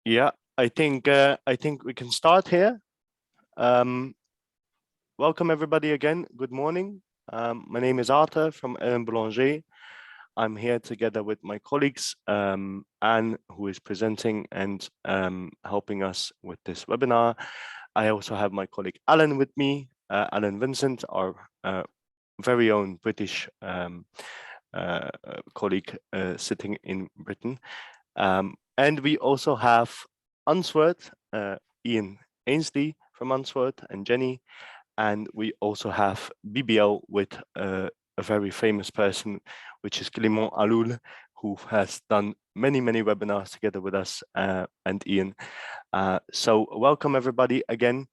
Yeah, I think we can start here. Welcome everybody again. Good morning. My name is Arthur from RMB. I'm here together with my colleagues, Anne, who is presenting and helping us with this webinar. I also have my colleague Alan with me, Alan Vincent, our very own British colleague sitting in Britain. And we also have Unsworth, Ian Ainsley from Unsworth, and Jenny. And we also have BBL with a very famous person, which is Clément Aloul, who has done many webinars together with us and Ian. So welcome everybody again.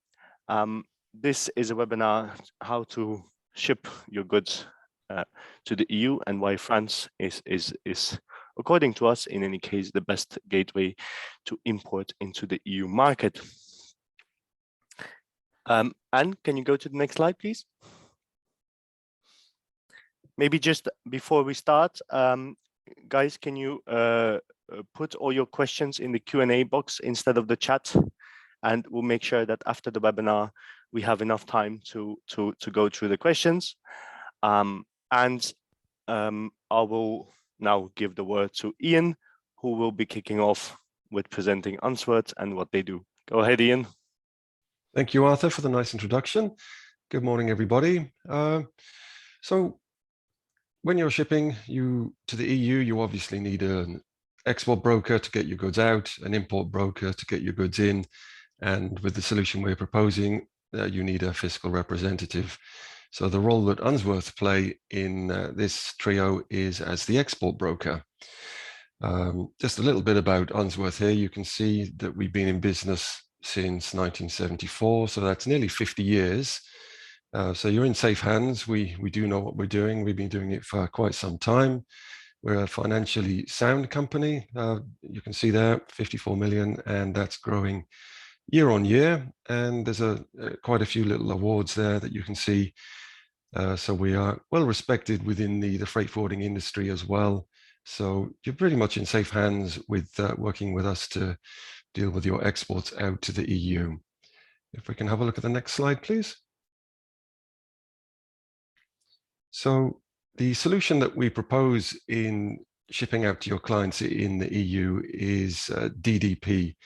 This is a webinar how to ship your goods to the EU and why France is according to us, in any case, the best gateway to import into the EU market. Anne, can you go to the next slide, please? Maybe just before we start, guys, can you put all your questions in the Q&A box instead of the chat? And we'll make sure that after the webinar, we have enough time to go through the questions. I will now give the word to Ian, who will be kicking off with presenting Unsworth and what they do. Go ahead, Ian. Thank you, Arthur, for the nice introduction. Good morning, everybody. So when you're shipping to the EU, you obviously need an export broker to get your goods out, an import broker to get your goods in. And with the solution we're proposing, you need a fiscal representative. So the role that Unsworth play in this trio is as the export broker. Just a little bit about Unsworth here. You can see that we've been in business since 1974, so that's nearly 50 years. So you're in safe hands. We do know what we're doing. We've been doing it for quite some time. We're a financially sound company. You can see there, 54 million, and that's growing year on year. And there's quite a few little awards there that you can see. So we are well respected within the freight forwarding industry as well. So you're pretty much in safe hands with working with us to deal with your exports out to the EU. If we can have a look at the next slide, please. So the solution that we propose in shipping out to your clients in the EU is DDP.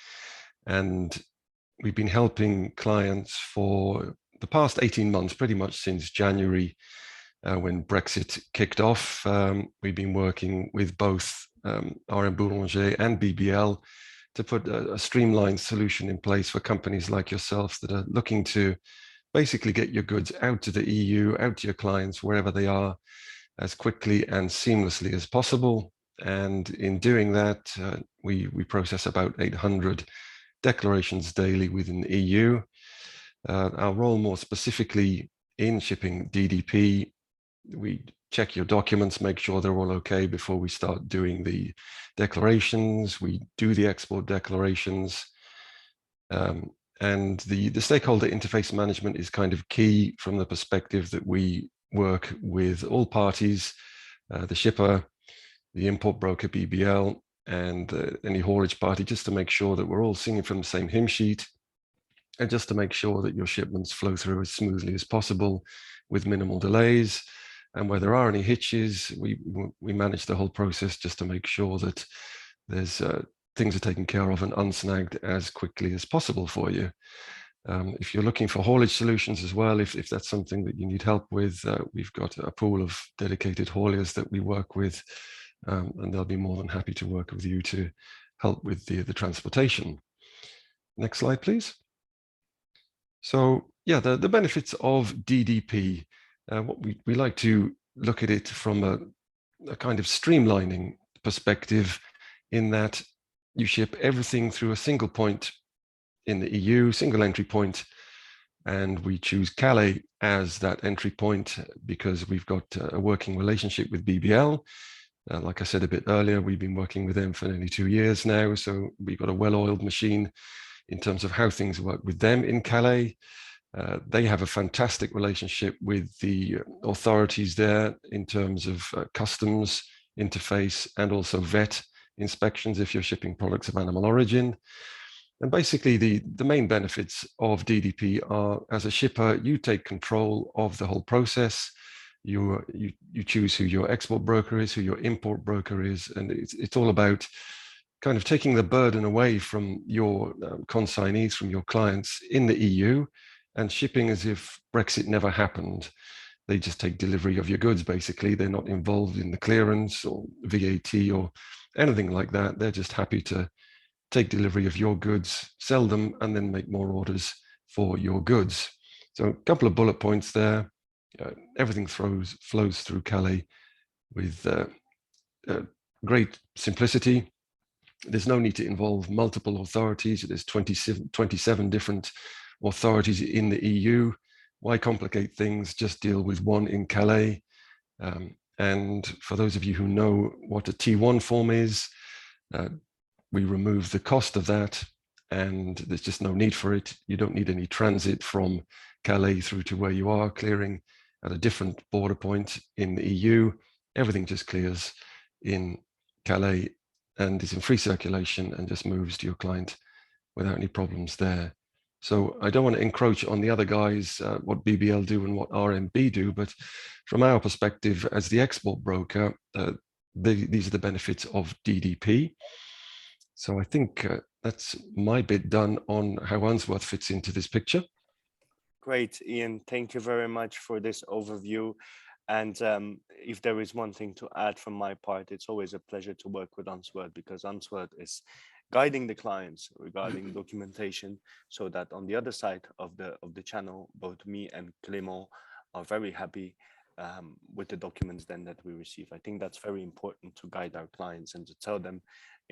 And we've been helping clients for the past 18 months, pretty much since January, when Brexit kicked off. We've been working with both RMB and BBL to put a streamlined solution in place for companies like yourselves that are looking to basically get your goods out to the EU, out to your clients, wherever they are, as quickly and seamlessly as possible. And in doing that, we process about 800 declarations daily within the EU. Our role more specifically in shipping DDP, we check your documents, make sure they're all okay before we start doing the declarations. We do the export declarations. And the stakeholder interface management is kind of key from the perspective that we work with all parties, the shipper, the import broker BBL, and any haulage party, just to make sure that we're all singing from the same hymn sheet, and just to make sure that your shipments flow through as smoothly as possible with minimal delays. And where there are any hitches, we manage the whole process just to make sure that there's things are taken care of and unsnagged as quickly as possible for you. If you're looking for haulage solutions as well, if that's something that you need help with, we've got a pool of dedicated hauliers that we work with, and they'll be more than happy to work with you to help with the transportation. Next slide, please. So yeah, the benefits of DDP. What we like to look at it from a kind of streamlining perspective, in that you ship everything through a single point in the EU, single entry point, and we choose Calais as that entry point because we've got a working relationship with BBL. Like I said a bit earlier, we've been working with them for nearly 2 years now, so we've got a well-oiled machine in terms of how things work with them in Calais. They have a fantastic relationship with the authorities there in terms of customs interface and also VAT inspections if you're shipping products of animal origin. And basically the main benefits of DDP are, as a shipper, you take control of the whole process. You choose who your export broker is, who your import broker is, and it's all about kind of taking the burden away from your consignees, from your clients in the EU, and shipping as if Brexit never happened. They just take delivery of your goods, basically. They're not involved in the clearance or VAT or anything like that. They're just happy to take delivery of your goods, sell them, and then make more orders for your goods. So a couple of bullet points there. Everything flows through Calais with great simplicity. There's no need to involve multiple authorities. There's 27 different authorities in the EU. Why complicate things? Just deal with one in Calais. And for those of you who know what a T1 form is, we remove the cost of that, and there's just no need for it. You don't need any transit from Calais through to where you are clearing at a different border point in the EU. Everything just clears in Calais and is in free circulation and just moves to your client without any problems there. So I don't want to encroach on the other guys, what BBL do and what RMB do, but from our perspective as the export broker, these are the benefits of DDP. So I think that's my bit done on how Unsworth fits into this picture. Great, Ian. Thank you very much for this overview. And if there is one thing to add from my part, it's always a pleasure to work with Unsworth, because Unsworth is guiding the clients regarding documentation, so that on the other side of the channel, both me and Clément are very happy with the documents then that we receive. I think that's very important to guide our clients and to tell them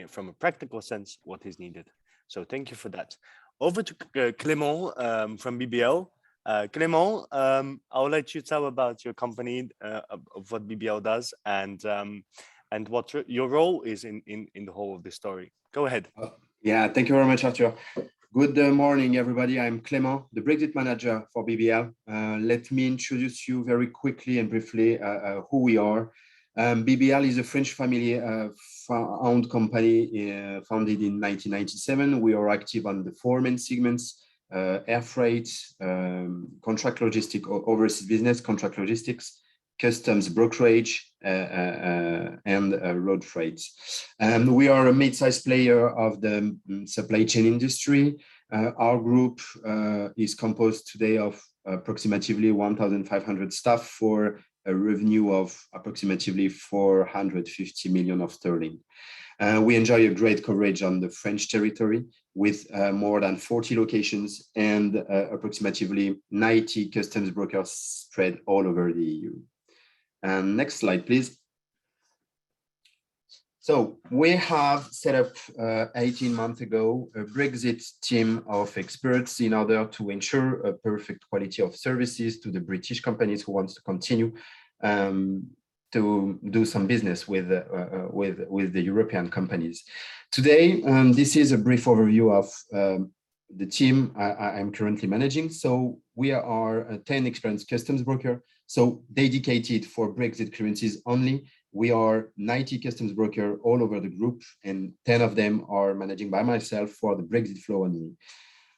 from a practical sense what is needed. So thank you for that. Over to Clément from BBL. Clément, I'll let you tell about your company, of what BBL does, and what your role is in the whole of this story. Go ahead. Yeah, thank you very much, Arthur. Good morning, everybody. I'm Clément, the Brexit manager for BBL. Let me introduce you very quickly and briefly who we are. BBL is a French family-owned company founded in 1997. We are active on the four main segments: air freight, contract logistics, overseas business, contract logistics, customs brokerage, and road freight. We are a mid-sized player of the supply chain industry. Our group is composed today of approximately 1,500 staff for a revenue of approximately 450 million of sterling. We enjoy a great coverage on the French territory with more than 40 locations and approximately 90 customs brokers spread all over the EU. Next slide, please. So we have set up 18 months ago a Brexit team of experts in order to ensure a perfect quality of services to the British companies who want to continue to do some business with the European companies. Today, this is a brief overview of the team I'm currently managing. So we are a 10 experienced customs broker, so dedicated for Brexit clearances only. We are 90 customs broker all over the group, and 10 of them are managing by myself for the Brexit flow only.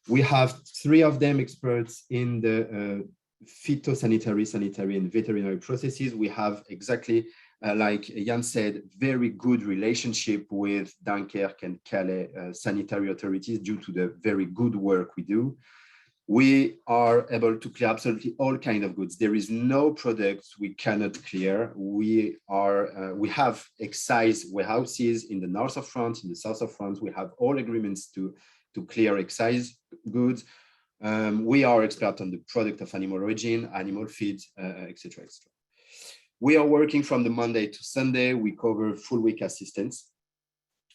We have 3 of them experts in the phytosanitary, sanitary, and veterinary processes. We have exactly, like Jan said, very good relationship with Dunkirk and Calais sanitary authorities due to the very good work we do. We are able to clear absolutely all kinds of goods. There is no products we cannot clear. We have excise warehouses in the north of France, in the south of France. We have all agreements to clear excise goods. We are expert on the product of animal origin, animal feed, etc., etc. We are working from the Monday to Sunday. We cover full week assistance.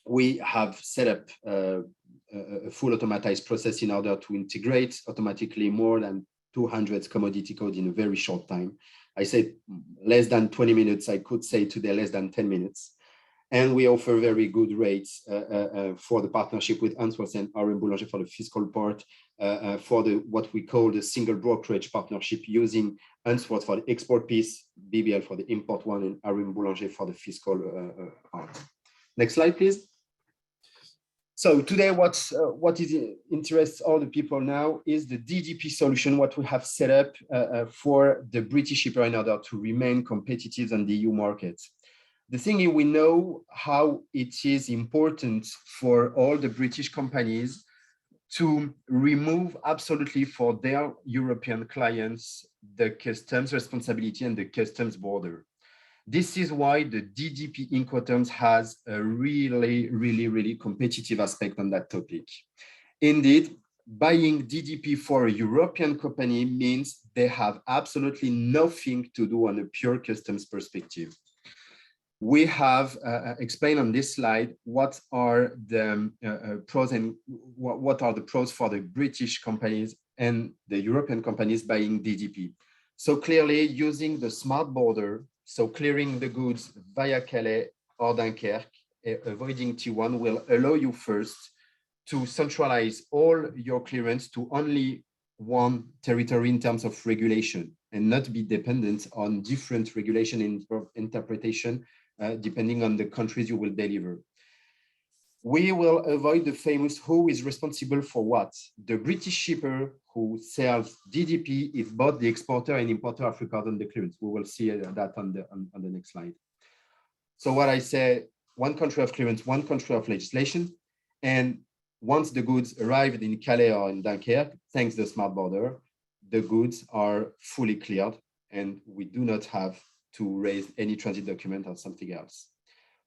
We have set up a full automatized process in order to integrate automatically more than 200 commodity codes in a very short time. I said less than 20 minutes. I could say today less than 10 minutes. And we offer very good rates for the partnership with Unsworth and RMB for the fiscal part, for what we call the single brokerage partnership, using Unsworth for the export piece, BBL for the import one, and RMB for the fiscal part. Next slide, please. So today, what interests all the people now is the DDP solution, what we have set up for the British shipper in order to remain competitive on the EU market. The thing is, we know how it is important for all the British companies to remove absolutely for their European clients the customs responsibility and the customs border. This is why the DDP Incoterms has a really competitive aspect on that topic. Indeed, buying DDP for a European company means they have absolutely nothing to do on a pure customs perspective. We have explained on this slide what are the pros and what are the pros for the British companies and the European companies buying DDP. So clearly using the smart border, so clearing the goods via Calais or Dunkirk, avoiding T1 will allow you first to centralize all your clearance to only one territory in terms of regulation and not be dependent on different regulation interpretation depending on the countries you will deliver. We will avoid the famous who is responsible for what. The British shipper who sells DDP is both the exporter and importer of record on the clearance. We will see that on the next slide. So what I say, one country of clearance, one country of legislation. And once the goods arrived in Calais or in Dunkirk, thanks to the smart border, the goods are fully cleared and we do not have to raise any transit document or something else.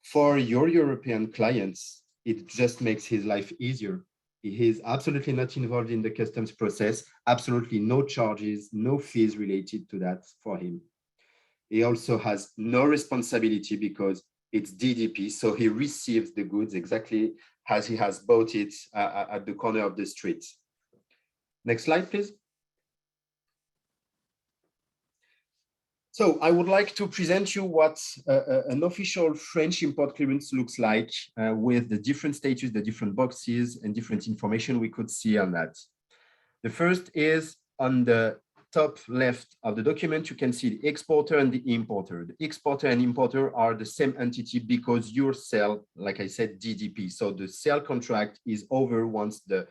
For your European clients, it just makes his life easier. He is absolutely not involved in the customs process, absolutely no charges, no fees related to that for him. He also has no responsibility because it's DDP, so he receives the goods exactly as he has bought it at the corner of the street. Next slide, please. So I would like to present you what an official French import clearance looks like with the different status, the different boxes and different information we could see on that. The first is on the top left of the document, you can see the exporter and the importer. The exporter and importer are the same entity because you sell, like I said, DDP. So the sale contract is over once the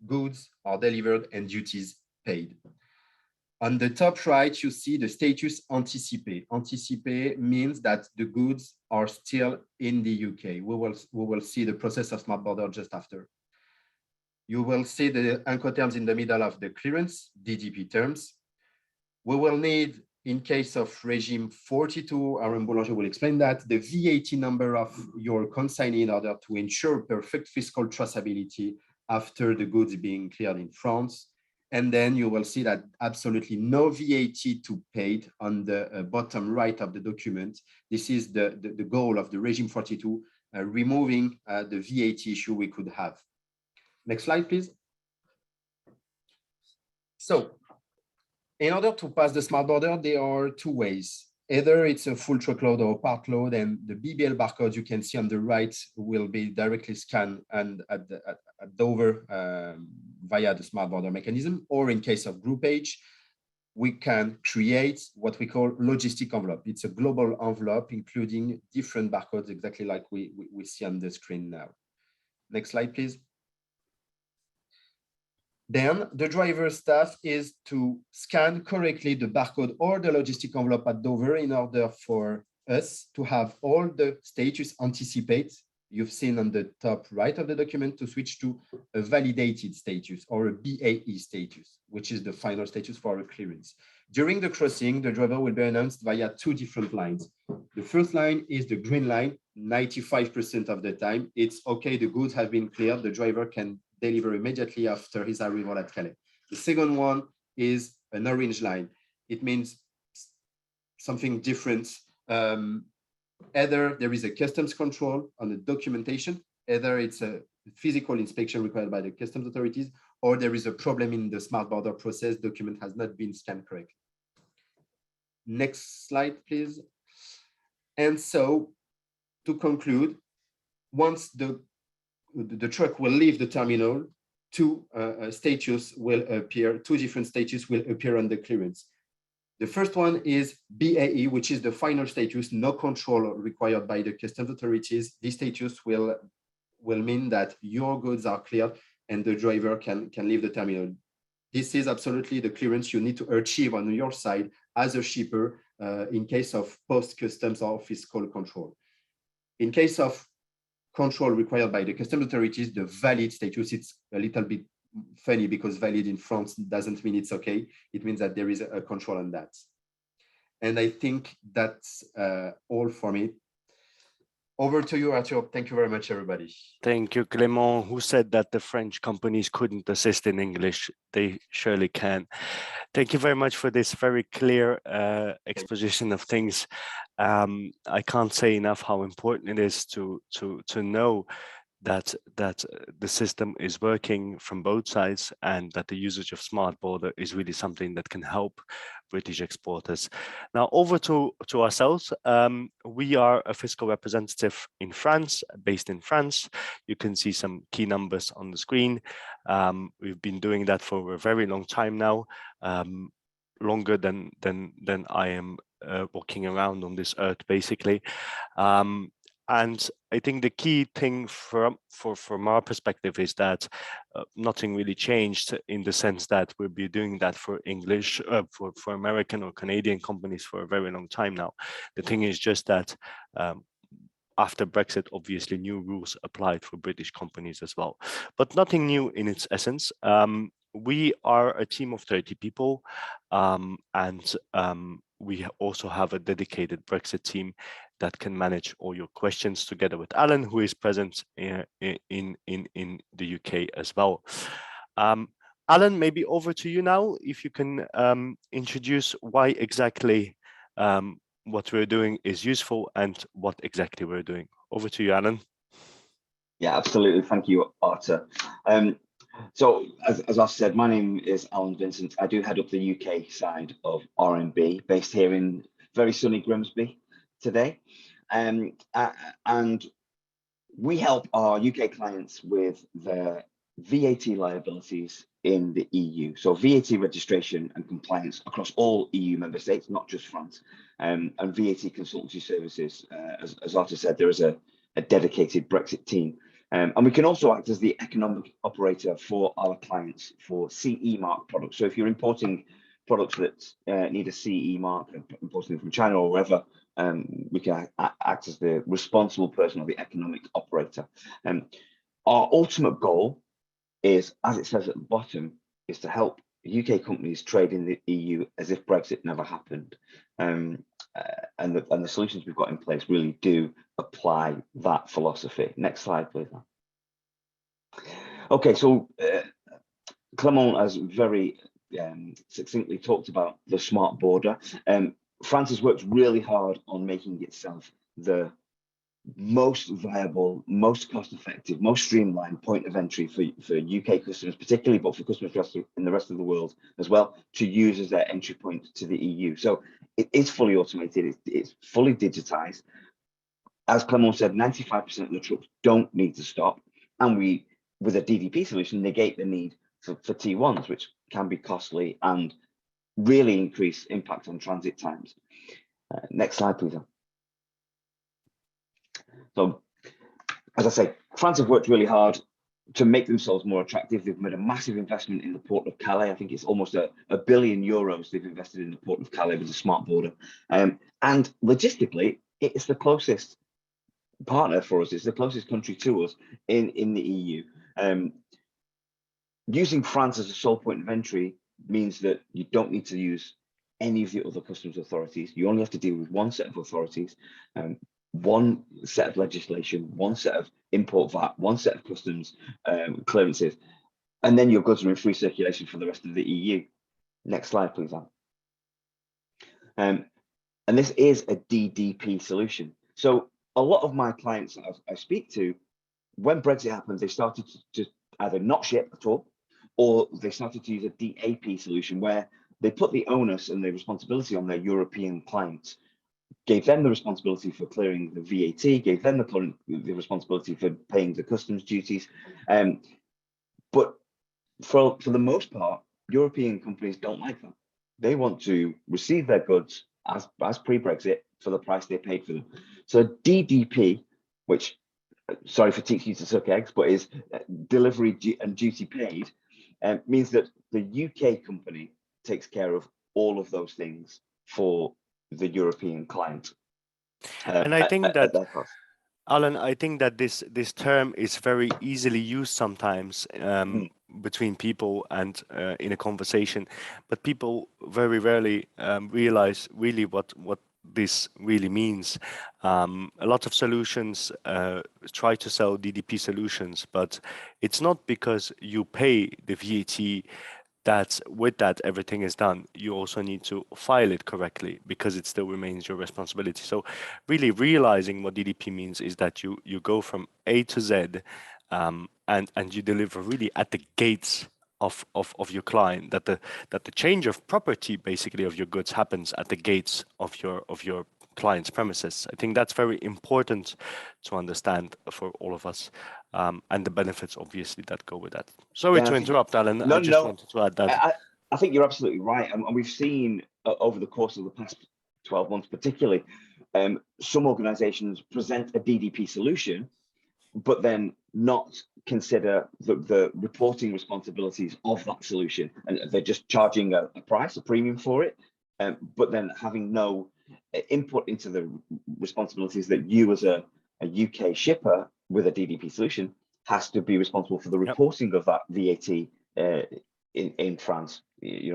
goods are delivered and duties paid. On the top right, you see the status anticipé. Anticipé means that the goods are still in the UK. We will see the process of smart border just after. You will see the Incoterms in the middle of the clearance, DDP terms. We will need, in case of regime 42, RMB Boulanger will explain that, the VAT number of your consignee in order to ensure perfect fiscal traceability after the goods being cleared in France. And then you will see that absolutely no VAT to paid on the bottom right of the document. This is the goal of the regime 42, removing the VAT issue we could have. Next slide, please. So in order to pass the smart border, there are two ways. Either it's a full truckload or part load, and the BBL barcode you can see on the right will be directly scanned and at Dover via the smart border mechanism, or in case of group H, we can create what we call logistic envelope. It's a global envelope, including different barcodes, exactly like we see on the screen now. Next slide, please. Then the driver's task is to scan correctly the barcode or the logistic envelope at Dover in order for us to have all the status anticipate. You've seen on the top right of the document to switch to a validated status or a BAE status, which is the final status for a clearance. During the crossing, the driver will be announced via two different lines. The first line is the green line. 95% of the time, it's okay, the goods have been cleared, the driver can deliver immediately after his arrival at Calais. The second one is an orange line. It means something different. Either there is a customs control on the documentation, either it's a physical inspection required by the customs authorities, or there is a problem in the smart border process, document has not been scanned correctly. Next slide, please. And so to conclude, once the truck will leave the terminal, two different status will appear on the clearance. The first one is BAE, which is the final status, no control required by the customs authorities. This status will mean that your goods are cleared and the driver can leave the terminal. This is absolutely the clearance you need to achieve on your side as a shipper in case of post-customs or fiscal control. In case of control required by the customs authorities, the valid status, it's a little bit funny because valid in France doesn't mean it's okay. It means that there is a control on that. And I think that's all for me. Over to you, Arthur. Thank you very much, everybody. Thank you, Clément. Who said that the French companies couldn't assist in English? They surely can. Thank you very much for this very clear exposition of things. I can't say enough how important it is to know that the system is working from both sides and that the usage of smart border is really something that can help British exporters. Now over to ourselves. We are a fiscal representative in France, based in France. You can see some key numbers on the screen. We've been doing that for a very long time now, longer than I am walking around on this earth, basically. And I think the key thing from our perspective is that nothing really changed in the sense that we'll be doing that for English, for American or Canadian companies for a very long time now. The thing is just that after Brexit, obviously new rules applied for British companies as well, but nothing new in its essence. We are a team of 30 people, and we also have a dedicated Brexit team that can manage all your questions together with Alan, who is present in the UK as well. Alan, maybe over to you now, if you can introduce why exactly what we're doing is useful and what exactly we're doing. Over to you, Alan. Yeah, absolutely. Thank you, Arthur. So as I said, my name is Alan Vincent. I do head up the UK side of RMB, based here in very sunny Grimsby today. And we help our UK clients with their VAT liabilities in the EU. So VAT registration and compliance across all EU member states, not just France, and VAT consultancy services. As Arthur said, there is a dedicated Brexit team. And we can also act as the economic operator for our clients for CE mark products. So if you're importing products that need a CE mark, importing them from China or wherever, we can act as the responsible person or the economic operator. Our ultimate goal is, as it says at the bottom, is to help UK companies trade in the EU as if Brexit never happened. And the solutions we've got in place really do apply that philosophy. Next slide, please. Okay, so Clément has very succinctly talked about the smart border. France has worked really hard on making itself the most viable, most cost-effective, most streamlined point of entry for UK customers, particularly, but for customers in the rest of the world as well, to use as their entry point to the EU. So it is fully automated, it's fully digitized. As Clément said, 95% of the trucks don't need to stop, and we, with a DDP solution, negate the need for T1s, which can be costly and really increase impact on transit times. Next slide, please. So, as I say, France have worked really hard to make themselves more attractive. They've made a massive investment in the port of Calais. I think it's almost a billion euros they've invested in the port of Calais with the smart border. And logistically, it's the closest partner for us. It's the closest country to us in the EU. Using France as a sole point of entry means that you don't need to use any of the other customs authorities. You only have to deal with one set of authorities, one set of legislation, one set of import VAT, one set of customs clearances, and then your goods are in free circulation for the rest of the EU. Next slide, please, Anne. And this is a DDP solution. So a lot of my clients that I speak to, when Brexit happened, they started to either not ship at all, or they started to use a DAP solution where they put the onus and the responsibility on their European clients, gave them the responsibility for clearing the VAT, gave them the responsibility for paying the customs duties. But for the most part, European companies don't like that. They want to receive their goods as pre-Brexit for the price they paid for them. So DDP, which, sorry for teaching you to suck eggs, but is delivery and duty paid, means that the UK company takes care of all of those things for the European client. And I think that, at their cost. Alan, I think that this term is very easily used sometimes between people and in a conversation, but people very rarely realize really what this really means. A lot of solutions try to sell DDP solutions, but it's not because you pay the VAT that with that everything is done. You also need to file it correctly because it still remains your responsibility. So really realizing what DDP means is that you go from A to Z and you deliver really at the gates of your client, that the change of property basically of your goods happens at the gates of your client's premises. I think that's very important to understand for all of us, and the benefits obviously that go with that. Sorry to interrupt, Alan. I just wanted to add that. I think you're absolutely right, and we've seen over the course of the past 12 months particularly, some organizations present a DDP solution but then not consider the reporting responsibilities of that solution, and they're just charging a price, a premium for it, but then having no input into the responsibilities that you as a UK shipper with a DDP solution has to be responsible for the reporting of that VAT in France,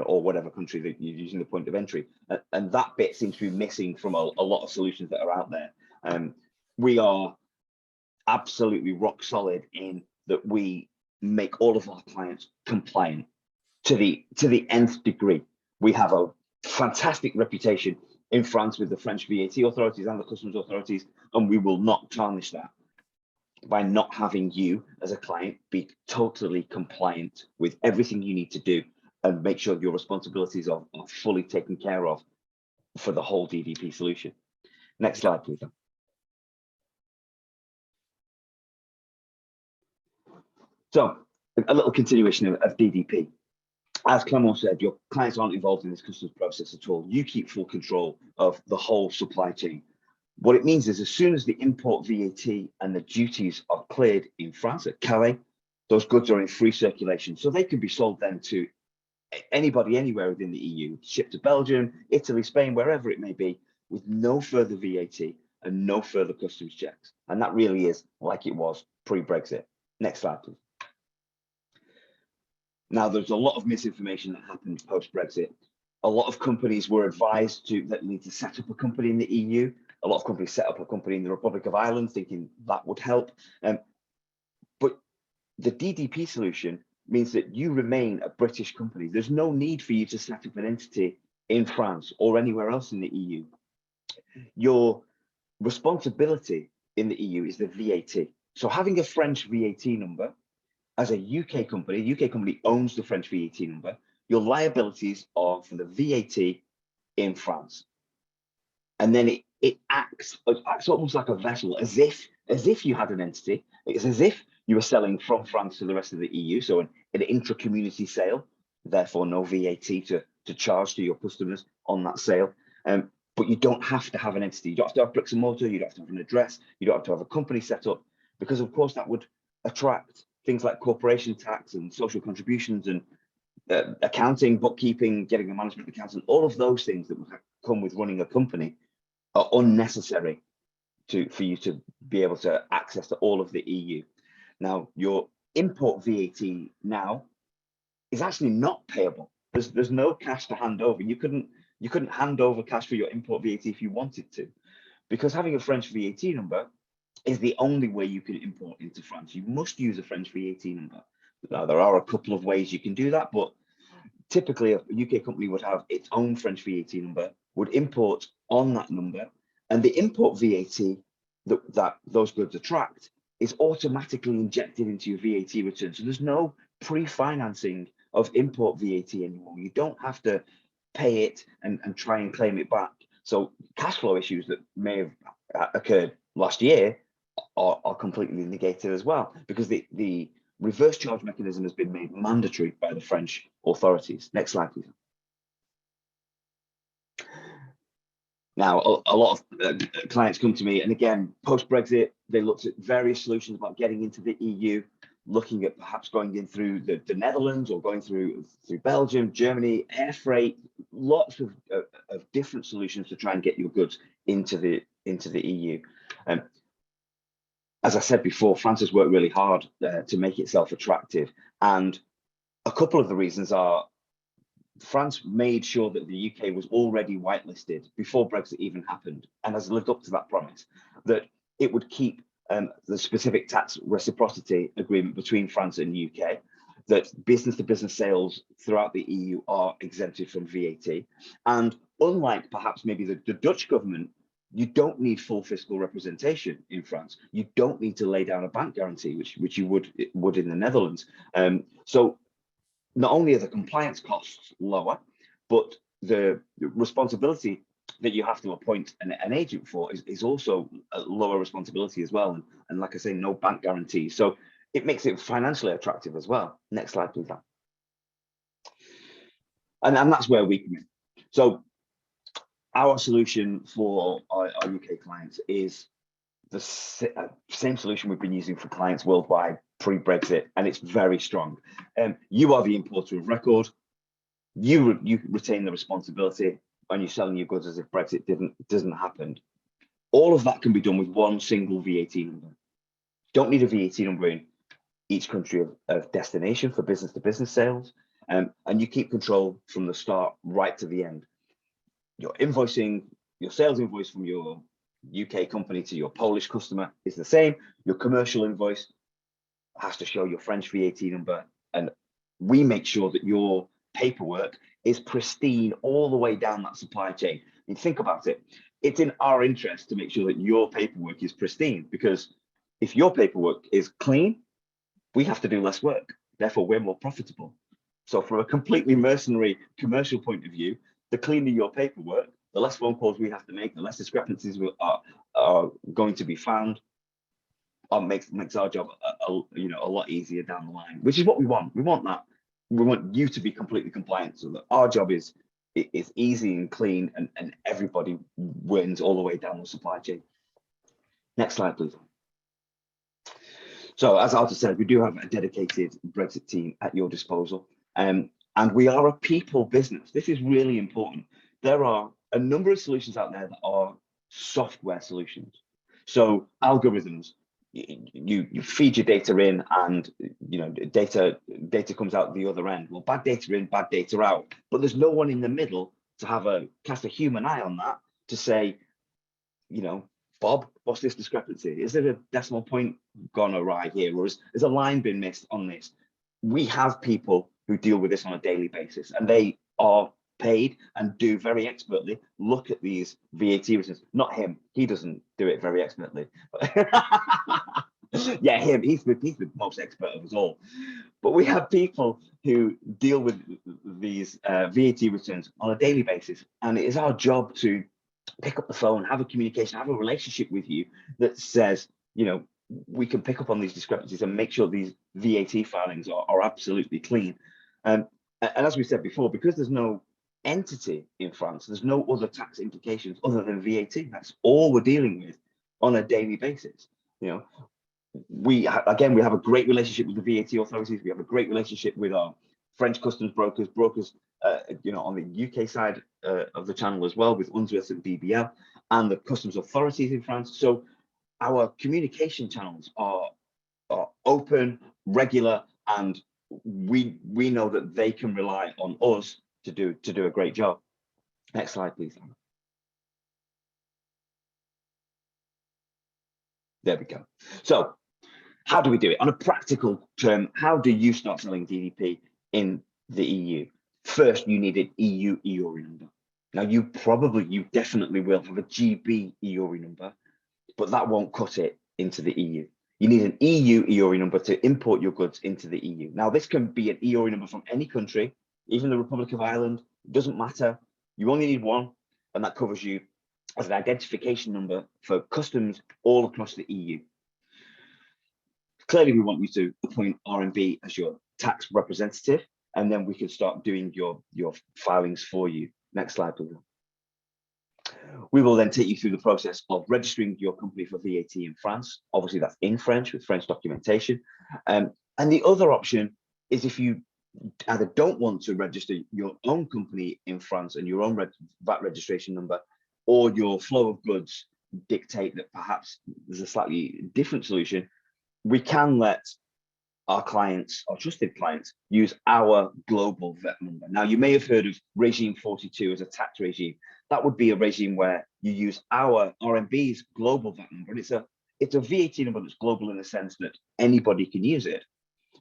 or whatever country that you're using the point of entry, and that bit seems to be missing from a lot of solutions that are out there. We are absolutely rock solid in that we make all of our clients compliant to the nth degree. We have a fantastic reputation in France with the French VAT authorities and the customs authorities, and we will not tarnish that by not having you as a client be totally compliant with everything you need to do and make sure your responsibilities are fully taken care of for the whole DDP solution. Next slide, please. So a little continuation of DDP. As Clement said, your clients aren't involved in this customs process at all. You keep full control of the whole supply chain. What it means is as soon as the import VAT and the duties are cleared in France at Calais, those goods are in free circulation. So they can be sold then to anybody anywhere within the EU, shipped to Belgium, Italy, Spain, wherever it may be, with no further VAT and no further customs checks. And that really is like it was pre-Brexit. Next slide, please. Now, there's a lot of misinformation that happened post-Brexit. A lot of companies were advised that need to set up a company in the EU. A lot of companies set up a company in the Republic of Ireland thinking that would help. But the DDP solution means that you remain a British company. There's no need for you to set up an entity in France or anywhere else in the EU. Your responsibility in the EU is the VAT. So having a French VAT number, as a UK company owns the French VAT number, your liabilities are for the VAT in France. And then it acts almost like a vessel, as if you had an entity. It's as if you were selling from France to the rest of the EU, so an intra-community sale, therefore no VAT to charge to your customers on that sale. But you don't have to have an entity. You don't have to have bricks and mortar, you don't have to have an address, you don't have to have a company set up, because of course that would attract things like corporation tax and social contributions and accounting, bookkeeping, getting a management accountant. All of those things that would come with running a company are unnecessary for you to be able to access to all of the EU. Now, your import VAT now is actually not payable. There's no cash to hand over. You couldn't hand over cash for your import VAT if you wanted to, because having a French VAT number is the only way you can import into France. You must use a French VAT number. Now, there are a couple of ways you can do that, but typically a UK company would have its own French VAT number, would import on that number, and the import VAT that those goods attract is automatically injected into your VAT return. So there's no pre-financing of import VAT anymore. You don't have to pay it and try and claim it back. So cash flow issues that may have occurred last year are completely negated as well, because the reverse charge mechanism has been made mandatory by the French authorities. Next slide, please. Now, a lot of clients come to me, and again, post-Brexit, they looked at various solutions about getting into the EU, looking at perhaps going in through the Netherlands or going through Belgium, Germany, air freight, lots of different solutions to try and get your goods into the EU. As I said before, France has worked really hard to make itself attractive, and a couple of the reasons are France made sure that the UK was already whitelisted before Brexit even happened, and has lived up to that promise, that it would keep the specific tax reciprocity agreement between France and the UK, that business-to-business sales throughout the EU are exempted from VAT. And unlike perhaps maybe the Dutch government, you don't need full fiscal representation in France. You don't need to lay down a bank guarantee, which you would in the Netherlands. So not only are the compliance costs lower, but the responsibility that you have to appoint an agent for is also a lower responsibility as well. And like I say, no bank guarantees. So it makes it financially attractive as well. Next slide, please. And that's where we come in. So our solution for our UK clients is the same solution we've been using for clients worldwide pre-Brexit, and it's very strong. You are the importer of record. You retain the responsibility when you're selling your goods as if Brexit doesn't happen. All of that can be done with one single VAT number. Don't need a VAT number in each country of destination for business-to-business sales, and you keep control from the start right to the end. Your invoicing, your sales invoice from your UK company to your Polish customer is the same. Your commercial invoice has to show your French VAT number, and we make sure that your paperwork is pristine all the way down that supply chain. And think about it, it's in our interest to make sure that your paperwork is pristine, because if your paperwork is clean, we have to do less work. Therefore, we're more profitable. So from a completely mercenary commercial point of view, the cleaner your paperwork, the less phone calls we have to make, the less discrepancies are going to be found. Makes our job a lot easier down the line, which is what we want. We want that. We want you to be completely compliant, so that our job is easy and clean, and everybody wins all the way down the supply chain. Next slide, please. So as Arthur said, we do have a dedicated Brexit team at your disposal, and we are a people business. This is really important. There are a number of solutions out there that are software solutions. So algorithms, you feed your data in, and data comes out the other end. Well, bad data in, bad data out. But there's no one in the middle to cast a human eye on that to say, Bob, what's this discrepancy? Is there a decimal point gone awry here, or has a line been missed on this? We have people who deal with this on a daily basis, and they are paid and do very expertly look at these VAT returns. Not him, he doesn't do it very expertly. Yeah, him, he's the most expert of us all. But we have people who deal with these VAT returns on a daily basis, and it is our job to pick up the phone, have a communication, have a relationship with you that says, we can pick up on these discrepancies and make sure these VAT filings are absolutely clean. And as we said before, because there's no entity in France, there's no other tax implications other than VAT. That's all we're dealing with on a daily basis. We have a great relationship with the VAT authorities. We have a great relationship with our French customs brokers on the UK side of the channel as well, with Unsworth and BBL, and the customs authorities in France. So our communication channels are open, regular, and we know that they can rely on us to do a great job. Next slide, please. There we go. So how do we do it? On a practical term, how do you start selling DDP in the EU? First, you need an EU EORI number. Now, you definitely will have a GB EORI number, but that won't cut it into the EU. You need an EU EORI number to import your goods into the EU. Now, this can be an EORI number from any country, even the Republic of Ireland. It doesn't matter. You only need one, and that covers you as an identification number for customs all across the EU. Clearly, we want you to appoint RMB as your tax representative, and then we can start doing your filings for you. Next slide, please. We will then take you through the process of registering your company for VAT in France. Obviously, that's in French with French documentation. And the other option is if you either don't want to register your own company in France and your own VAT registration number, or your flow of goods dictate that perhaps there's a slightly different solution, we can let our clients, our trusted clients, use our global VAT number. Now, you may have heard of regime 42 as a tax regime. That would be a regime where you use our RMB's global VAT number. And it's a VAT number that's global in the sense that anybody can use it,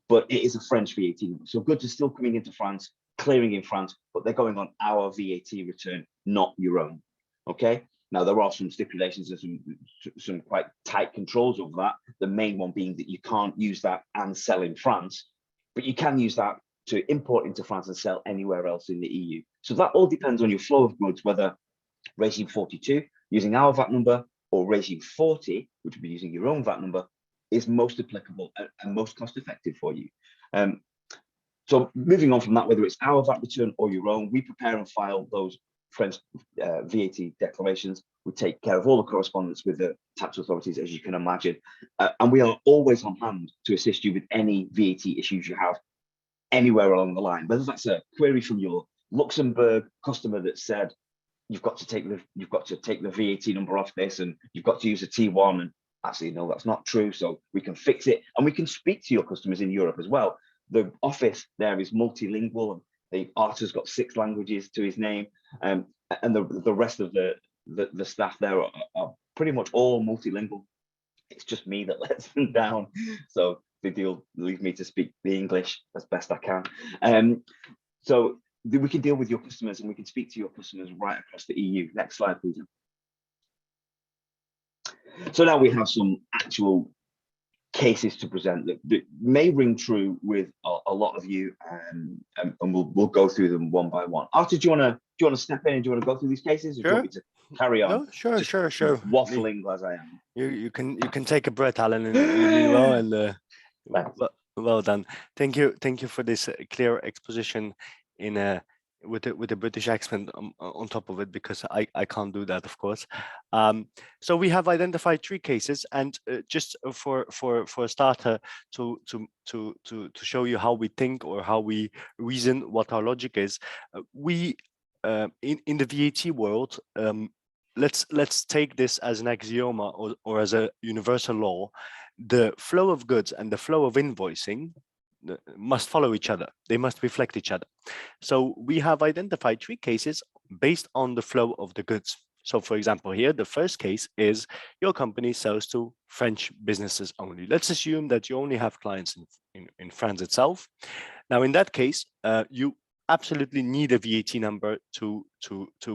but it is a French VAT number. So goods are still coming into France, clearing in France, but they're going on our VAT return, not your own. Okay. Now, there are some stipulations and some quite tight controls over that. The main one being that you can't use that and sell in France, but you can use that to import into France and sell anywhere else in the EU. So that all depends on your flow of goods, whether regime 42, using our VAT number, or regime 40, which would be using your own VAT number, is most applicable and most cost effective for you. So moving on from that, whether it's our VAT return or your own, we prepare and file those French VAT declarations. We take care of all the correspondence with the tax authorities, as you can imagine, and we are always on hand to assist you with any VAT issues you have anywhere along the line. Whether that's a query from your Luxembourg customer that said you've got to take the VAT number off this, and you've got to use a T1, and actually no, that's not true. So we can fix it, and we can speak to your customers in Europe as well. The office there is multilingual. The artist's got 6 languages to his name, and the rest of the staff there are pretty much all multilingual. It's just me that lets them down, so they leave me to speak the English as best I can. So we can deal with your customers, and we can speak to your customers right across the EU. Next slide, please. So now we have some actual cases to present that may ring true with a lot of you, and we'll go through them one by one. Arthur, do you want to step in and do you want to go through these cases, or do you want me to carry on? No, sure. Waffling as I am. You can take a breath, Alan, and meanwhile, and well done. Thank you for this clear exposition in with a British accent on top of it, because I can't do that, of course. So we have identified 3 cases, and just for a starter, to show you how we think or how we reason, what our logic is. We in the VAT world, let's take this as an axioma or as a universal law. The flow of goods and the flow of invoicing must follow each other. They must reflect each other. So we have identified 3 cases based on the flow of the goods. So for example, here, the first case is your company sells to French businesses only. Let's assume that you only have clients in France itself. Now, in that case, you absolutely need a VAT number to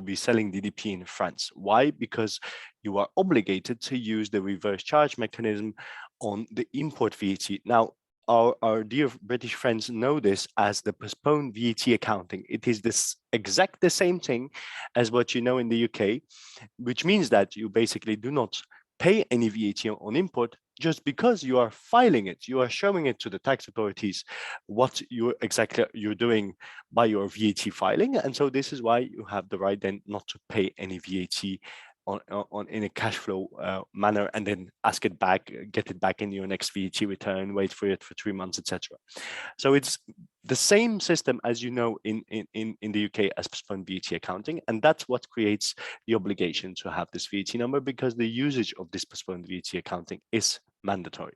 be selling DDP in France. Why? Because you are obligated to use the reverse charge mechanism on the import VAT. Now, our dear British friends know this as the postponed VAT accounting. It is the same thing as what you know in the UK, which means that you basically do not pay any VAT on import just because you are filing it. You are showing it to the tax authorities what you're doing by your VAT filing. And so this is why you have the right then not to pay any VAT in a cash flow manner, and then ask it back, get it back in your next VAT return, wait for it for 3 months, etc. So it's the same system as you know in the UK as postponed VAT accounting, and that's what creates the obligation to have this VAT number, because the usage of this postponed VAT accounting is mandatory.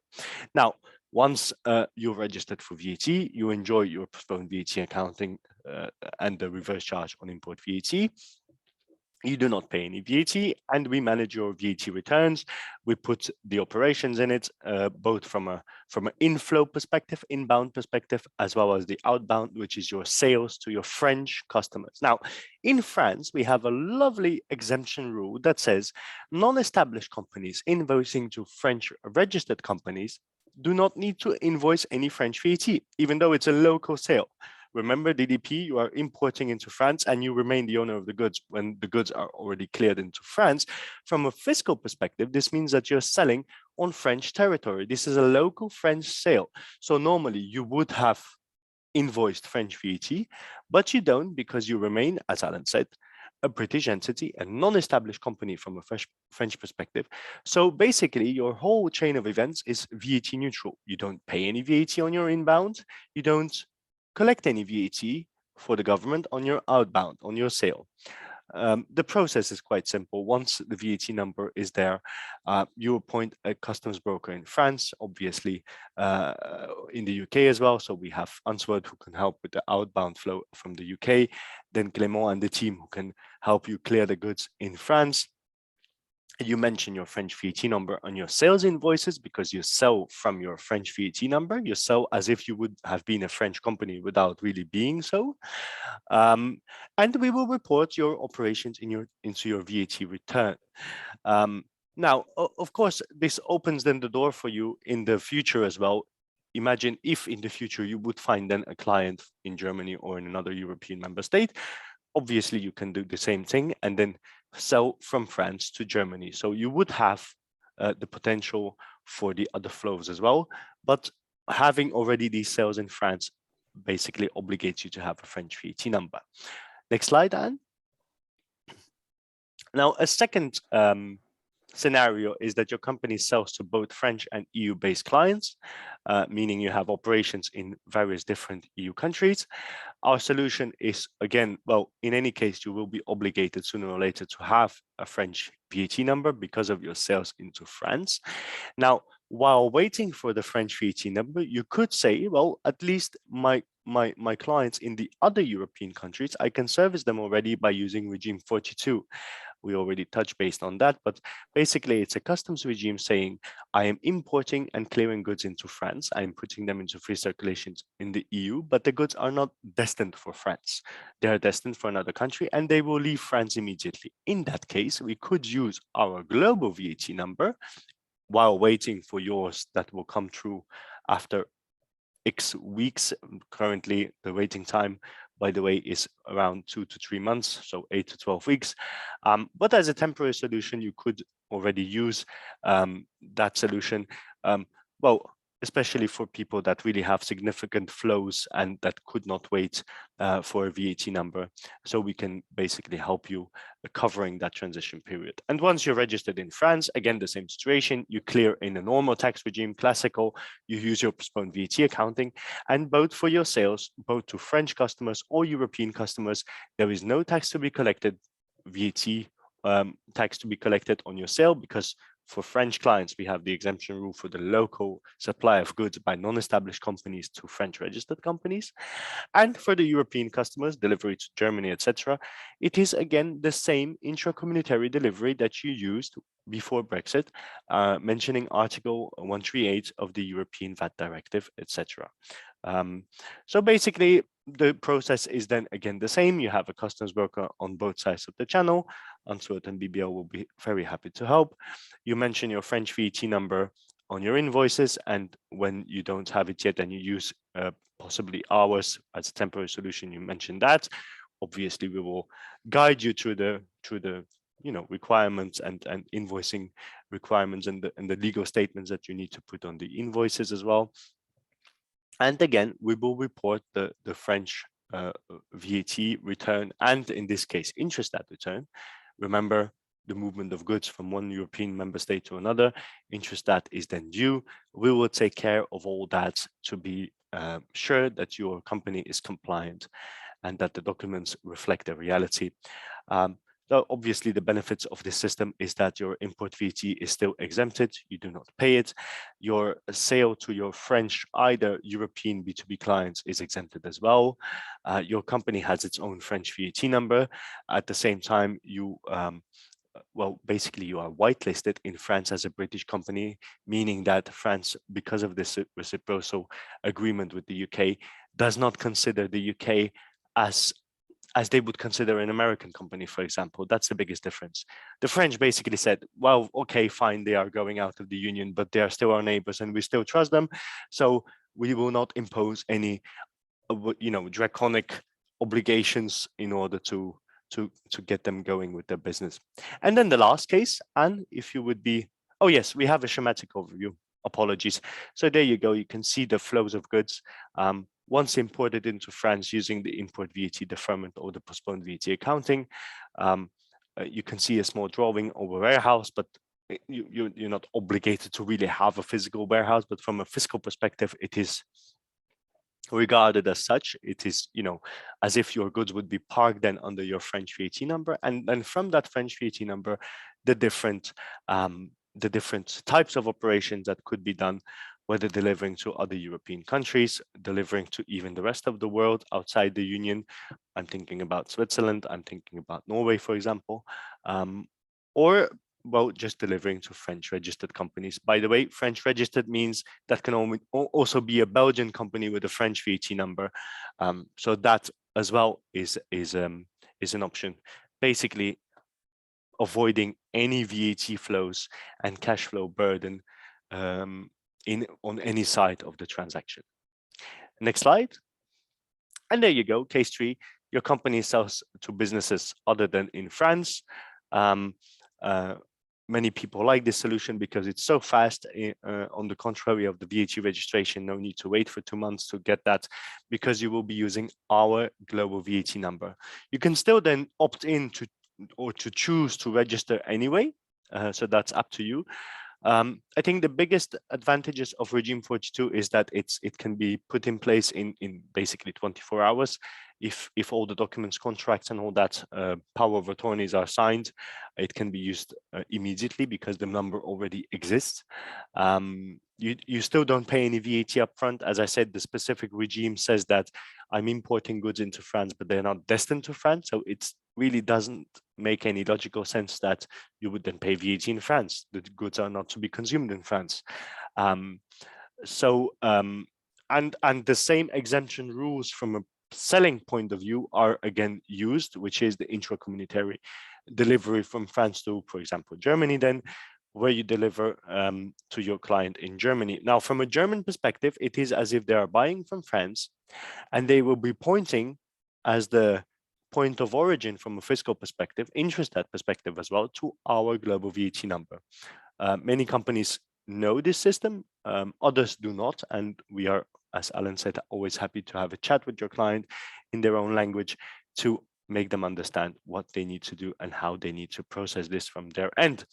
Now, once you're registered for VAT, you enjoy your postponed VAT accounting and the reverse charge on import VAT. You do not pay any VAT, and we manage your VAT returns. We put the operations in it, both from an inflow perspective, inbound perspective, as well as the outbound, which is your sales to your French customers. Now, in France, we have a lovely exemption rule that says non-established companies invoicing to French registered companies do not need to invoice any French VAT, even though it's a local sale. Remember, DDP, you are importing into France and you remain the owner of the goods when the goods are already cleared into France. From a fiscal perspective, this means that you're selling on French territory. This is a local French sale. So normally you would have invoiced French VAT, but you don't, because you remain, as Alan said, a British entity, a non-established company from a French perspective. So basically, your whole chain of events is VAT neutral. You don't pay any VAT on your inbound. You don't collect any VAT for the government on your outbound, on your sale. The process is quite simple. Once the VAT number is there, you appoint a customs broker in France, obviously in the UK as well. So we have Unsworth who can help with the outbound flow from the UK, then Clément and the team who can help you clear the goods in France. You mention your French VAT number on your sales invoices because you sell from your French VAT number. You sell as if you would have been a French company without really being so. And we will report your operations into your VAT return. Now, of course, this opens then the door for you in the future as well. Imagine if in the future you would find then a client in Germany or in another European member state. Obviously, you can do the same thing and then sell from France to Germany. So you would have the potential for the other flows as well. But having already these sales in France basically obligates you to have a French VAT number. Next slide, Anne. Now, a second scenario is that your company sells to both French and EU-based clients, meaning you have operations in various different EU countries. Our solution is, again, well, in any case, you will be obligated sooner or later to have a French VAT number because of your sales into France. Now, while waiting for the French VAT number, you could say, well, at least my clients in the other European countries, I can service them already by using regime 42. We already touched based on that, but basically it's a customs regime saying I am importing and clearing goods into France. I'm putting them into free circulations in the EU, but the goods are not destined for France. They are destined for another country and they will leave France immediately. In that case, we could use our global VAT number while waiting for yours that will come through after X weeks. Currently, the waiting time, by the way, is around 2 to 3 months, so 8 to 12 weeks. But as a temporary solution, you could already use that solution. Well, especially for people that really have significant flows and that could not wait for a VAT number. So we can basically help you covering that transition period. And once you're registered in France, again, the same situation, you clear in a normal tax regime, classical, you use your postponed VAT accounting, and both for your sales, both to French customers or European customers, there is no tax to be collected, VAT tax to be collected on your sale, because for French clients, we have the exemption rule for the local supply of goods by non-established companies to French registered companies. And for the European customers, delivery to Germany, etc., it is again the same intra-communitary delivery that you used before Brexit, mentioning Article 138 of the European VAT Directive, etc. So basically, the process is then again the same. You have a customs broker on both sides of the channel. Unsworth and BBL will be very happy to help. You mention your French VAT number on your invoices, and when you don't have it yet and you use possibly ours as a temporary solution, you mentioned that. Obviously, we will guide you through the requirements and invoicing requirements and the legal statements that you need to put on the invoices as well. And again, we will report the French VAT return, and in this case, Intrastat return. Remember, the movement of goods from one European member state to another, Intrastat is then due. We will take care of all that to be sure that your company is compliant and that the documents reflect the reality. So obviously, the benefits of this system is that your import VAT is still exempted. You do not pay it. Your sale to your French, either European B2B clients is exempted as well. Your company has its own French VAT number. At the same time, you well, basically you are whitelisted in France as a British company, meaning that France, because of this reciprocal agreement with the UK, does not consider the UK as they would consider an American company, for example. That's the biggest difference. The French basically said, well, okay, fine, they are going out of the union, but they are still our neighbors and we still trust them. So we will not impose any, draconic obligations in order to get them going with their business. And then the last case, Anne, if you would be, oh yes, we have a schematic overview. Apologies. So there you go. You can see the flows of goods. once imported into France using the import VAT deferment or the postponed VAT accounting, you can see a small drawing of a warehouse, but you're not obligated to really have a physical warehouse, but from a fiscal perspective, it is regarded as such. It is, as if your goods would be parked then under your French VAT number, and then from that French VAT number, the different types of operations that could be done, whether delivering to other European countries, delivering to even the rest of the world outside the Union. I'm thinking about Switzerland, I'm thinking about Norway, for example, or well, just delivering to French registered companies. By the way, French registered means that can also be a Belgian company with a French VAT number. So that as well is an option. Basically, avoiding any VAT flows and cash flow burden on any side of the transaction. Next slide. And there you go, case 3. Your company sells to businesses other than in France. Many people like this solution because it's so fast. On the contrary of the VAT registration, no need to wait for 2 months to get that, because you will be using our global VAT number. You can still then opt in to choose to register anyway. So that's up to you. I think the biggest advantages of Regime 42 is that it can be put in place in basically 24 hours. If all the documents, contracts, and all that power of attorneys are signed, it can be used immediately because the number already exists. You still don't pay any VAT upfront. As I said, the specific regime says that I'm importing goods into France, but they're not destined to France. So it really doesn't make any logical sense that you would then pay VAT in France. The goods are not to be consumed in France. And the same exemption rules from a selling point of view are again used, which is the intracommunitary delivery from France to, for example, Germany, then where you deliver to your client in Germany. Now, from a German perspective, it is as if they are buying from France, and they will be pointing as the point of origin from a fiscal perspective, Intrastat perspective as well, to our global VAT number. Many companies know this system, others do not, and we are, as Alan said, always happy to have a chat with your client in their own language to make them understand what they need to do and how they need to process this from their end.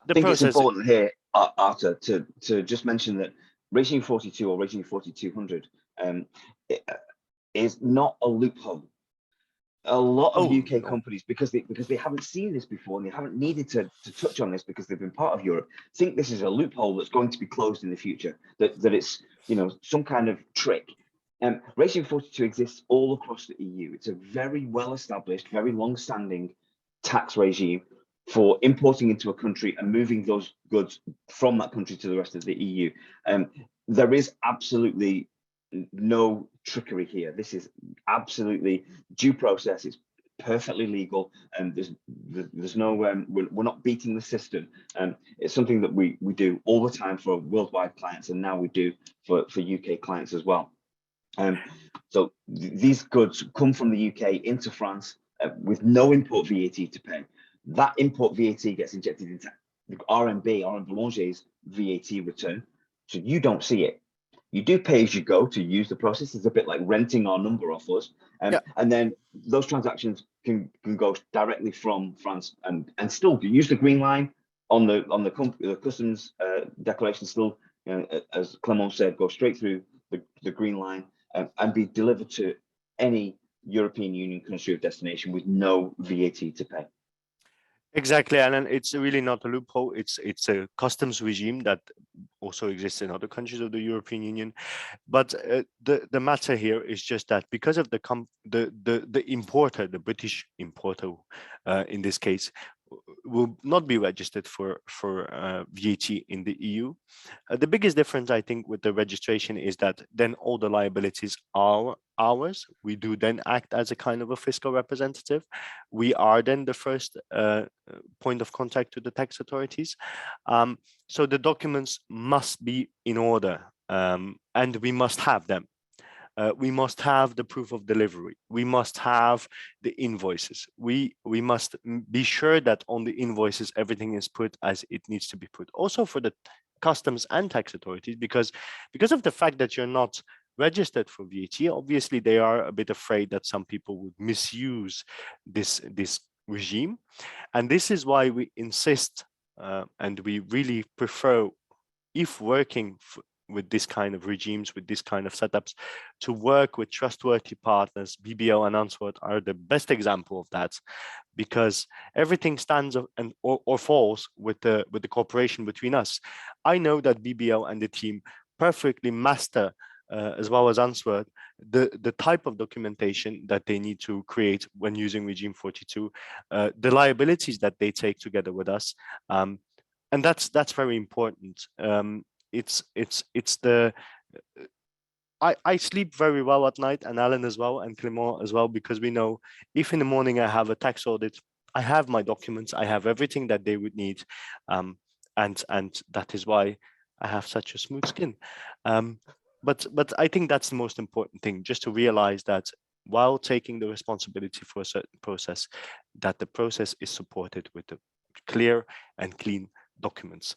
I think it's important here, Arthur, to just mention that Regime 42 or Regime 4200 is not a loophole. A lot of UK companies, because they haven't seen this before and they haven't needed to touch on this because they've been part of Europe, think this is a loophole that's going to be closed in the future, that it's some kind of trick. Regime 42 exists all across the EU. It's a very well-established, very long-standing tax regime for importing into a country and moving those goods from that country to the rest of the EU. There is absolutely no trickery here. This is absolutely due process. It's perfectly legal, and there's no we're not beating the system. It's something that we do all the time for worldwide clients, and now we do for UK clients as well. So these goods come from the UK into France with no import VAT to pay. That import VAT gets injected into the RMB Boulanger VAT return, so you don't see it. You do pay as you go to use the process. It's a bit like renting our number off us, and then those transactions can go directly from France and still use the green line on the customs declaration. Still, as Clement said, go straight through the green line and be delivered to any European Union country of destination with no VAT to pay. Exactly, and it's really not a loophole. It's a customs regime that also exists in other countries of the European Union. But the matter here is just that because of the importer, the British importer, in this case, will not be registered for VAT in the EU. The biggest difference, I think, with the registration is that then all the liabilities are ours. We do then act as a kind of a fiscal representative. We are then the first point of contact to the tax authorities. So the documents must be in order, and we must have them. We must have the proof of delivery. We must have the invoices. We must be sure that on the invoices, everything is put as it needs to be put. Also for the customs and tax authorities, because of the fact that you're not registered for VAT. Obviously, they are a bit afraid that some people would misuse this regime, and this is why we insist and we really prefer, if working with this kind of regimes, with this kind of setups, to work with trustworthy partners. BBL and Unsworth are the best example of that, because everything stands or falls with the cooperation between us. I know that BBL and the team perfectly master, as well as Unsworth, the type of documentation that they need to create when using regime 42, the liabilities that they take together with us, and that's very important. It's the I sleep very well at night, and Alan as well, and Clément as well, because we know if in the morning I have a tax audit, I have my documents, I have everything that they would need, and that is why I have such a smooth skin. But I think that's the most important thing, just to realize that while taking the responsibility for a certain process, that the process is supported with the clear and clean documents.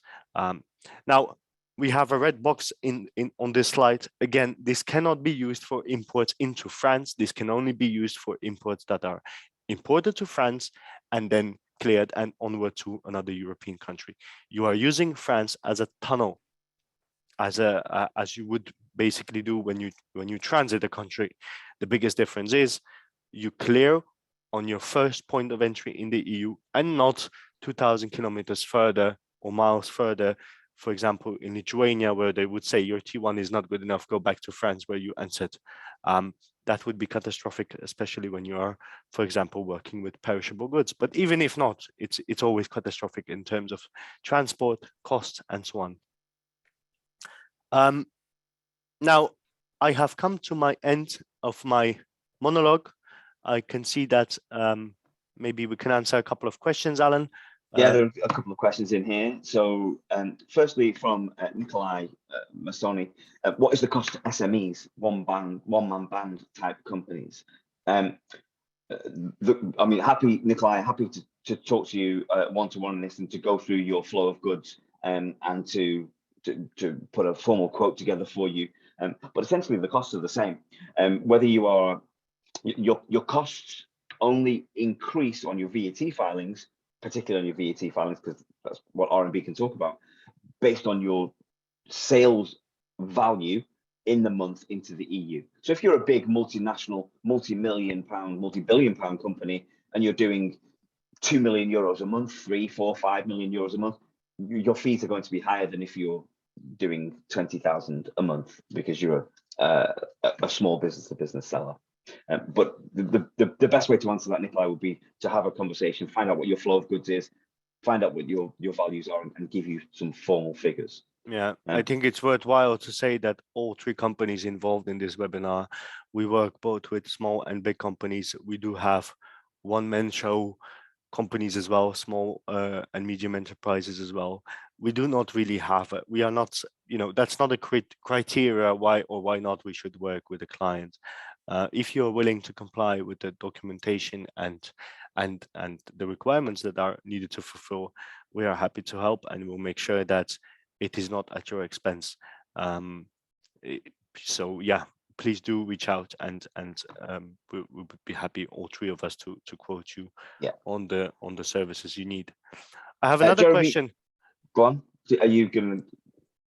Now, we have a red box on this slide. Again, this cannot be used for imports into France. This can only be used for imports that are imported to France and then cleared and onward to another European country. You are using France as a tunnel, as you would basically do when you transit a country. The biggest difference is you clear on your first point of entry in the EU and not 2,000 kilometers further or miles further. For example, in Lithuania, where they would say your T1 is not good enough, go back to France where you entered. That would be catastrophic, especially when you are, for example, working with perishable goods. But even if not, it's always catastrophic in terms of transport, costs, and so on. Now, I have come to my end of my monologue. I can see that maybe we can answer a couple of questions, Alan. Yeah, there are a couple of questions in here. So, firstly, from Nikolai Masoni, what is the cost to SMEs, one-man band type companies? I mean, Nikolai, happy to talk to you one-to-one on this and to go through your flow of goods and to put a formal quote together for you. But essentially, the costs are the same. Whether you are your costs only increase on your VAT filings, particularly on your VAT filings, because that's what RMB can talk about, based on your sales value in the month into the EU. So if you're a big multinational, multi-million pound, multi-billion pound company, and you're doing 2 million euros a month, 3, 4, 5 million euros a month, your fees are going to be higher than if you're doing 20,000 a month, because you're a small business-to-business seller. But the best way to answer that, Nikolai, would be to have a conversation, find out what your flow of goods is, find out what your values are, and give you some formal figures. Yeah, I think it's worthwhile to say that all three companies involved in this webinar, we work both with small and big companies. We do have one-man show companies as well, small and medium enterprises as well. We do not really have it. We are not, that's not a criteria why or why not we should work with a client. If you're willing to comply with the documentation and the requirements that are needed to fulfill, we are happy to help, and we'll make sure that it is not at your expense. So yeah, please do reach out, and we would be happy, all three of us, to quote you on the services you need. I have another Jeremy, question. Go on. Are you going to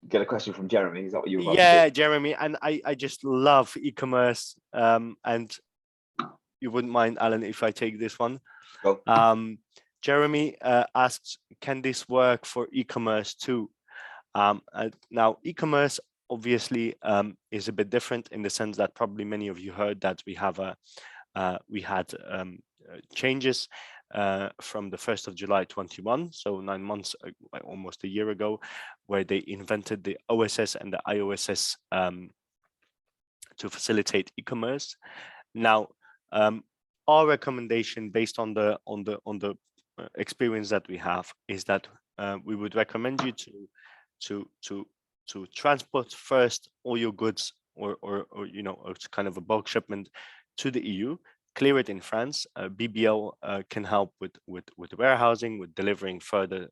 get a question from Jeremy? Is that what you were about to do? Jeremy, and I just love e-commerce, and you wouldn't mind, Alan, if I take this one. Go. Jeremy asks, can this work for e-commerce too? Now, e-commerce obviously is a bit different in the sense that probably many of you heard that we had changes from the 1st of July 21, so 9 months, almost a year ago, where they invented the OSS and the IOSS to facilitate e-commerce. Now, our recommendation, based on the experience that we have, is that we would recommend you to transport first all your goods, or it's kind of a bulk shipment to the EU, clear it in France. BBL can help with warehousing, with delivering further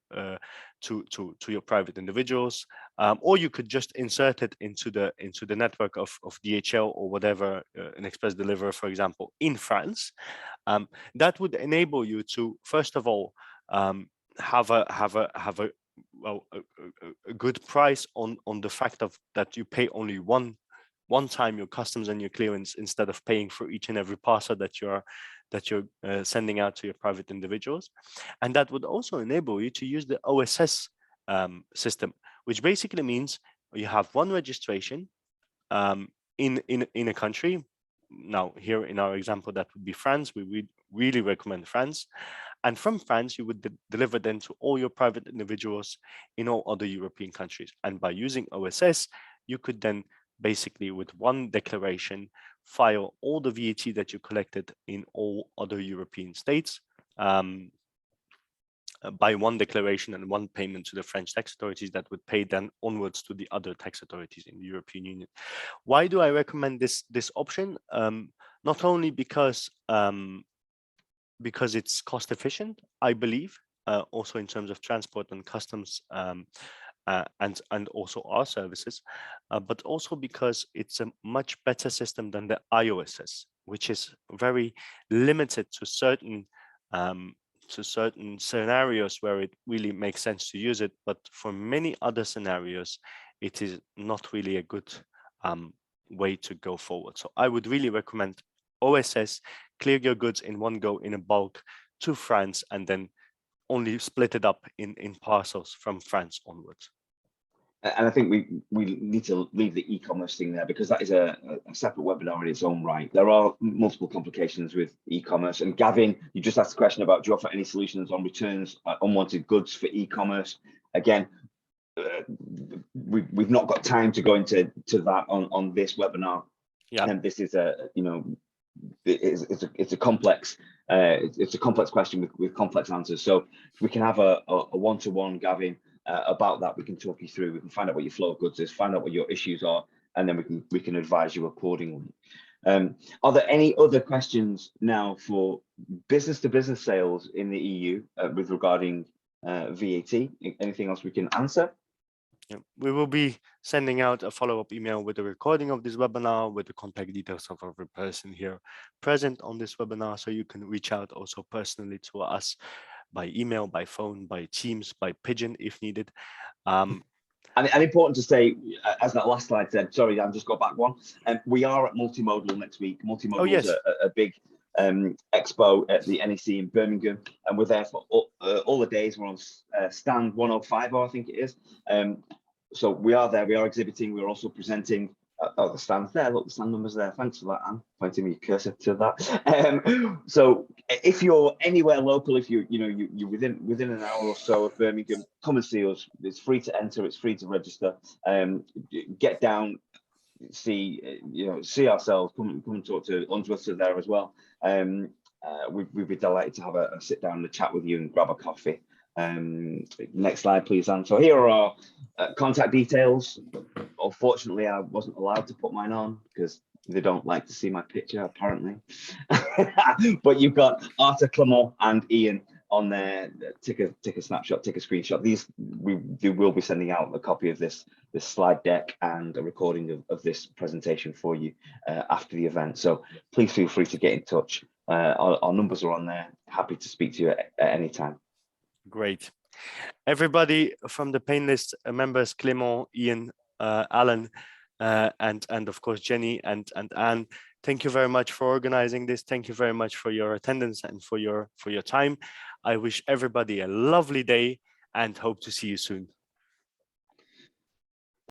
to your private individuals, or you could just insert it into the network of DHL or whatever, an express deliverer, for example, in France. That would enable you to, first of all, have a good price on the fact of that you pay only one time your customs and your clearance, instead of paying for each and every parcel that you're sending out to your private individuals. And that would also enable you to use the OSS system, which basically means you have one registration in a country. Now, here in our example, that would be France. We would really recommend France. And from France, you would deliver them to all your private individuals in all other European countries. And by using OSS, you could then basically, with one declaration, file all the VAT that you collected in all other European states by one declaration and one payment to the French tax authorities that would pay then onwards to the other tax authorities in the European Union. Why do I recommend this option? Not only because it's cost efficient, I believe, also in terms of transport and customs, and also our services, but also because it's a much better system than the IOSS, which is very limited to certain scenarios where it really makes sense to use it. But for many other scenarios, it is not really a good way to go forward. So I would really recommend OSS, clear your goods in one go in a bulk to France, and then only split it up in parcels from France onwards. And I think we need to leave the e-commerce thing there, because that is a separate webinar in its own right. There are multiple complications with e-commerce. And Gavin, you just asked a question about, do you offer any solutions on returns, unwanted goods for e-commerce? Again, we've not got time to go into that on this webinar. Yeah. And this is it's a complex question with complex answers. So if we can have a one-to-one, Gavin, about that, we can talk you through. We can find out what your flow of goods is, find out what your issues are, and then we can advise you accordingly. Are there any other questions now for business-to-business sales in the EU with regarding VAT? Anything else we can answer? Yeah, we will be sending out a follow-up email with a recording of this webinar, with the contact details of every person here present on this webinar, so you can reach out also personally to us by email, by phone, by Teams, by Pigeon if needed. And important to say, as that last slide said, sorry, I've just got back one. We are at Multimodal next week. Multimodal is a big expo at the NEC in Birmingham, and we're there for all the days. We're on stand 105, I think it is. So we are there, we are exhibiting, we're also presenting. Oh, the stand's there, look, the stand number's there. Thanks for that, Anne, pointing your cursor to that. So if you're anywhere local, if you're within an hour or so of Birmingham, come and see us. It's free to enter, it's free to register. Get down, see ourselves, come and talk to Unsworth there as well. We'd be delighted to have a sit down and a chat with you and grab a coffee. Next slide, please, Anne. So here are our contact details. Unfortunately, I wasn't allowed to put mine on because they don't like to see my picture, apparently. But you've got Arthur, Clement, and Ian on there. Take a snapshot, take a screenshot. We will be sending out a copy of this slide deck and a recording of this presentation for you after the event. So please feel free to get in touch. Our numbers are on there. Happy to speak to you at any time. Great. Everybody from the Painlist members, Clement, Ian, Alan, and of course Jenny and Anne, thank you very much for organizing this. Thank you very much for your attendance and for your time. I wish everybody a lovely day and hope to see you soon.